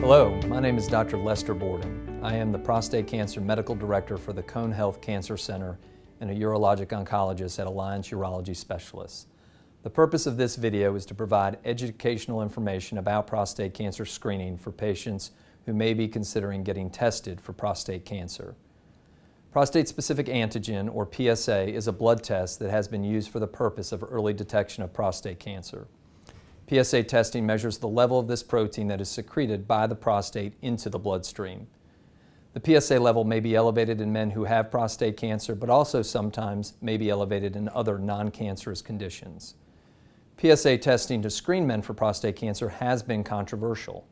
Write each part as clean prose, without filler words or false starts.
Hello, my name is Dr. Lester Borden. I am the Prostate Cancer Medical Director for the Cone Health Cancer Center and a urologic oncologist at Alliance Urology Specialists. The purpose of this video is to provide educational information about prostate cancer screening for patients who may be considering getting tested for prostate cancer. Prostate-specific antigen, or PSA, is a blood test that has been used for the purpose of early detection of prostate cancer. PSA testing measures the level of this protein that is secreted by the prostate into the bloodstream. The PSA level may be elevated in men who have prostate cancer, but also sometimes may be elevated in other non-cancerous conditions. PSA testing to screen men for prostate cancer has been controversial.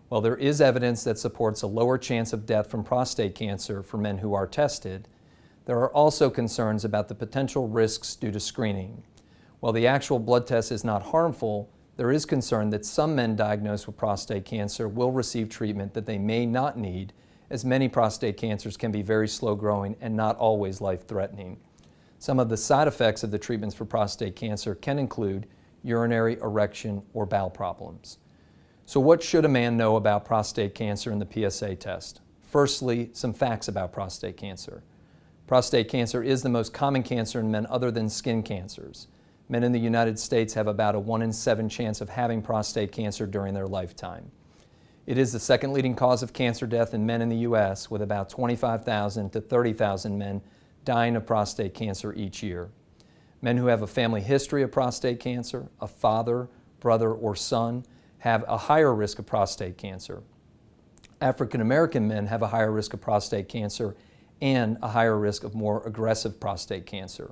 While there is evidence that supports a lower chance of death from prostate cancer for men who are tested, there are also concerns about the potential risks due to screening. While the actual blood test is not harmful, there is concern that some men diagnosed with prostate cancer will receive treatment that they may not need, as many prostate cancers can be very slow-growing and not always life-threatening. Some of the side effects of the treatments for prostate cancer can include urinary, erection, or bowel problems. So what should a man know about prostate cancer and the PSA test? Firstly, some facts about prostate cancer. Prostate cancer is the most common cancer in men other than skin cancers. Men in the United States have about a 1 in 7 chance of having prostate cancer during their lifetime. It is the second leading cause of cancer death in men in the U.S., with about 25,000 to 30,000 men dying of prostate cancer each year. Men who have a family history of prostate cancer, a father, brother, or son, have a higher risk of prostate cancer. African American men have a higher risk of prostate cancer and a higher risk of more aggressive prostate cancer.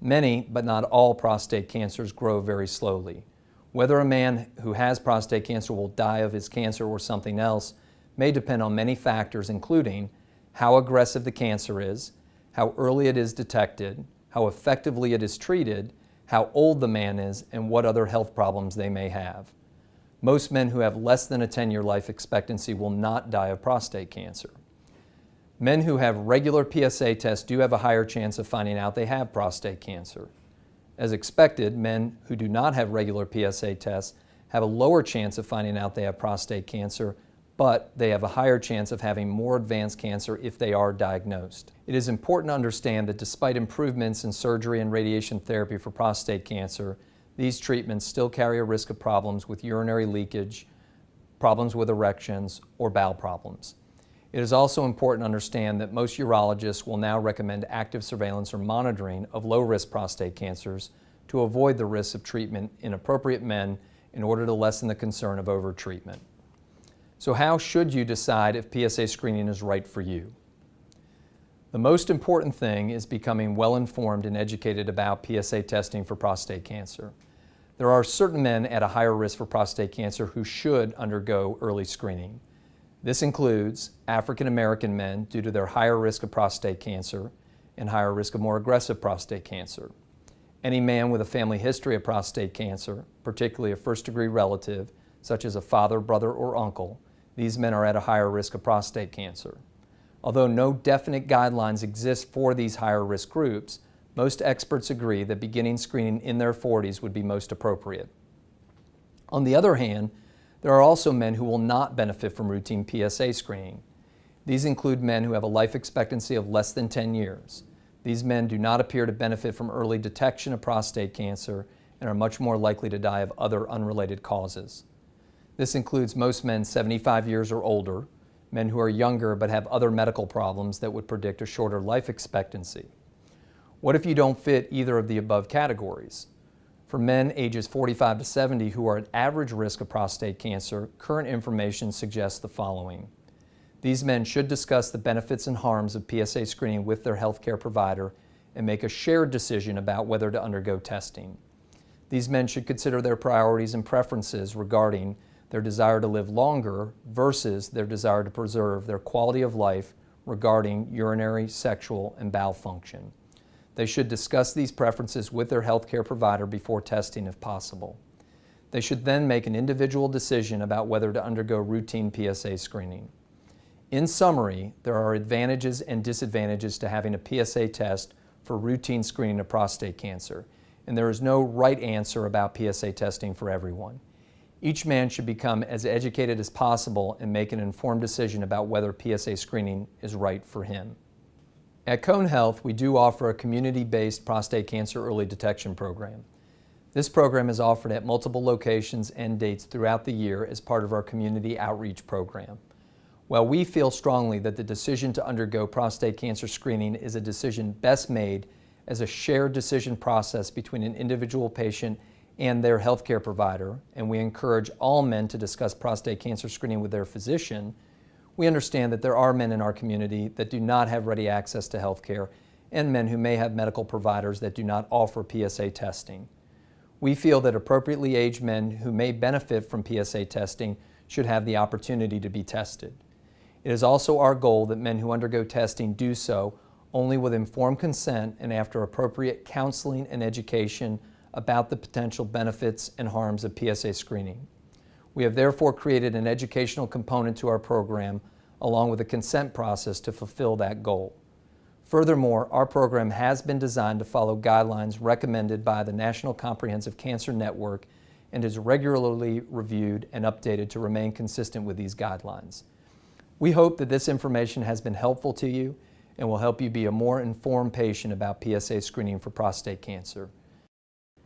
Many, but not all, prostate cancers grow very slowly. Whether a man who has prostate cancer will die of his cancer or something else may depend on many factors, including how aggressive the cancer is, how early it is detected, how effectively it is treated, how old the man is, and what other health problems they may have. Most men who have less than a 10-year life expectancy will not die of prostate cancer. Men who have regular PSA tests do have a higher chance of finding out they have prostate cancer. As expected, men who do not have regular PSA tests have a lower chance of finding out they have prostate cancer, but they have a higher chance of having more advanced cancer if they are diagnosed. It is important to understand that despite improvements in surgery and radiation therapy for prostate cancer, these treatments still carry a risk of problems with urinary leakage, problems with erections, or bowel problems. It is also important to understand that most urologists will now recommend active surveillance or monitoring of low-risk prostate cancers to avoid the risks of treatment in appropriate men in order to lessen the concern of overtreatment. So how should you decide if PSA screening is right for you? The most important thing is becoming well-informed and educated about PSA testing for prostate cancer. There are certain men at a higher risk for prostate cancer who should undergo early screening. This includes African American men due to their higher risk of prostate cancer and higher risk of more aggressive prostate cancer. Any man with a family history of prostate cancer, particularly a first-degree relative, such as a father, brother, or uncle, these men are at a higher risk of prostate cancer. Although no definite guidelines exist for these higher risk groups, most experts agree that beginning screening in their 40s would be most appropriate. On the other hand, there are also men who will not benefit from routine PSA screening. These include men who have a life expectancy of less than 10 years. These men do not appear to benefit from early detection of prostate cancer and are much more likely to die of other unrelated causes. This includes most men 75 years or older, men who are younger but have other medical problems that would predict a shorter life expectancy. What if you don't fit either of the above categories? For men ages 45 to 70 who are at average risk of prostate cancer, current information suggests the following. These men should discuss the benefits and harms of PSA screening with their healthcare provider and make a shared decision about whether to undergo testing. These men should consider their priorities and preferences regarding their desire to live longer versus their desire to preserve their quality of life regarding urinary, sexual, and bowel function. They should discuss these preferences with their healthcare provider before testing if possible. They should then make an individual decision about whether to undergo routine PSA screening. In summary, there are advantages and disadvantages to having a PSA test for routine screening of prostate cancer, and there is no right answer about PSA testing for everyone. Each man should become as educated as possible and make an informed decision about whether PSA screening is right for him. At Cone Health, we do offer a community-based prostate cancer early detection program. This program is offered at multiple locations and dates throughout the year as part of our community outreach program. While we feel strongly that the decision to undergo prostate cancer screening is a decision best made as a shared decision process between an individual patient and their healthcare provider, and we encourage all men to discuss prostate cancer screening with their physician, we understand that there are men in our community that do not have ready access to healthcare and men who may have medical providers that do not offer PSA testing. We feel that appropriately aged men who may benefit from PSA testing should have the opportunity to be tested. It is also our goal that men who undergo testing do so only with informed consent and after appropriate counseling and education about the potential benefits and harms of PSA screening. We have therefore created an educational component to our program along with a consent process to fulfill that goal. Furthermore, our program has been designed to follow guidelines recommended by the National Comprehensive Cancer Network and is regularly reviewed and updated to remain consistent with these guidelines. We hope that this information has been helpful to you and will help you be a more informed patient about PSA screening for prostate cancer.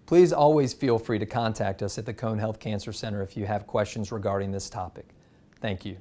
Please always feel free to contact us at the Cone Health Cancer Center if you have questions regarding this topic. Thank you.